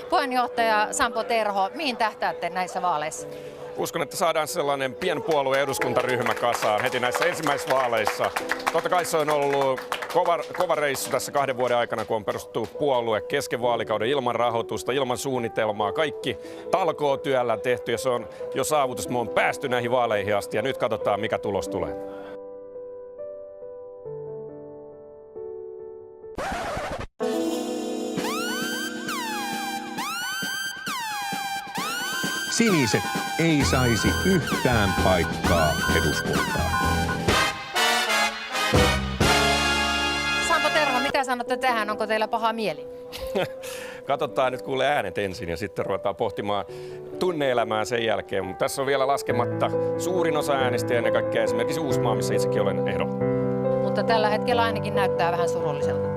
Puheenjohtaja Sampo Terho, mihin tähtäätte näissä vaaleissa? Uskon, että saadaan sellainen pienpuolue eduskuntaryhmä kasaan heti näissä ensimmäisissä vaaleissa. Totta kai se on ollut kova reissu tässä 2 vuoden aikana, kun on perustettu puolue kesken vaalikauden ilman rahoitusta, ilman suunnitelmaa. Kaikki talkootyöllä tehty ja se on jo saavutus. Me on päästy näihin vaaleihin asti ja nyt katsotaan, mikä tulos tulee. Siniset ei saisi yhtään paikkaa eduskuntaan. Sampo Terho, mitä sanotte tähän? Onko teillä paha mieli? Katsotaan nyt kuule äänet ensin ja sitten ruvetaan pohtimaan tunne-elämää sen jälkeen. Mutta tässä on vielä laskematta suurin osa äänestä ja ennen kaikkea esimerkiksi Uusimaa, missä itsekin olen ehdolla. Mutta tällä hetkellä ainakin näyttää vähän surulliselta.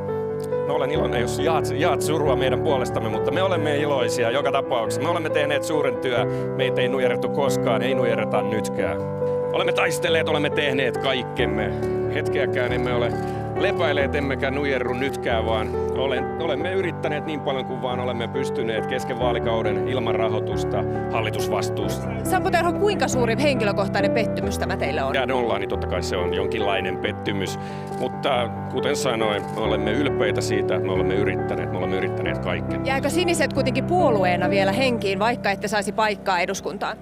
No, olen iloinen, jos jaat surua meidän puolestamme, mutta me olemme iloisia joka tapauksessa. Me olemme tehneet suuren työn. Meitä ei nujerrettu koskaan, ei nujerreta nytkään. Olemme taistelleet, olemme tehneet kaikkemme. Hetkeäkään emme ole lepäilleet, emmekä nujerru nytkään, vaan olemme yrittäneet niin paljon kuin vaan olemme pystyneet kesken vaalikauden ilman rahoitusta, hallitusvastuusta. Sampo Terho, kuinka suuri henkilökohtainen pettymys tämä teille on? Ja ollaan, niin totta kai se on jonkinlainen pettymys. Mutta kuten sanoin, me olemme ylpeitä siitä, että me olemme yrittäneet kaiken. Jääkö siniset kuitenkin puolueena vielä henkiin, vaikka ette saisi paikkaa eduskuntaan?